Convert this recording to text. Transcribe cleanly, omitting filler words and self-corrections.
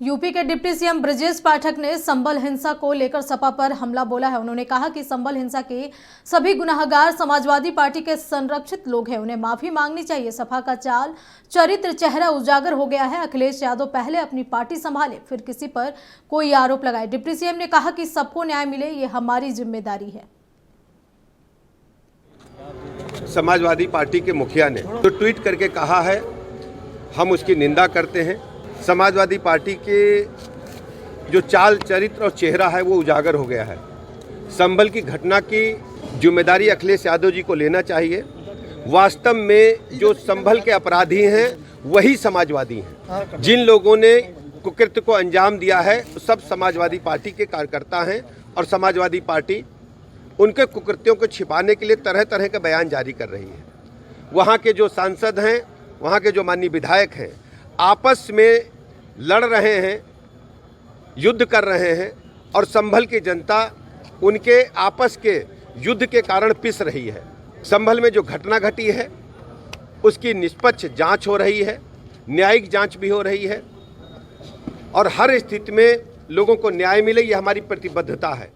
UP के deputy CM Brajesh Pathak ने संबल हिंसा को लेकर सपा पर हमला बोला है। उन्होंने कहा कि संबल हिंसा के सभी गुनाहगार समाजवादी पार्टी के संरक्षित लोग हैं, उन्हें माफी मांगनी चाहिए। सपा का चाल चरित्र चेहरा उजागर हो गया है। अखिलेश यादव पहले अपनी पार्टी संभाले, फिर किसी पर कोई आरोप लगाए। डिप्टी सीएम ने कहा कि सबको न्याय मिले, ये हमारी जिम्मेदारी है। समाजवादी पार्टी के मुखिया ने जो ट्वीट करके कहा है, हम उसकी निंदा करते हैं। समाजवादी पार्टी के जो चाल चरित्र और चेहरा है वो उजागर हो गया है। संभल की घटना की जिम्मेदारी अखिलेश यादव जी को लेना चाहिए। वास्तव में जो संभल के अपराधी हैं वही समाजवादी हैं। जिन लोगों ने कुकृत्य को अंजाम दिया है सब समाजवादी पार्टी के कार्यकर्ता हैं और समाजवादी पार्टी उनके कुकृत्यों को छिपाने के लिए तरह तरह के बयान जारी कर रही है। वहाँ के जो सांसद हैं, वहाँ के जो माननीय विधायक हैं, आपस में लड़ रहे हैं, युद्ध कर रहे हैं और संभल की जनता उनके आपस के युद्ध के कारण पिस रही है। संभल में जो घटना घटी है उसकी निष्पक्ष जांच हो रही है, न्यायिक जांच भी हो रही है और हर स्थिति में लोगों को न्याय मिले, ये हमारी प्रतिबद्धता है।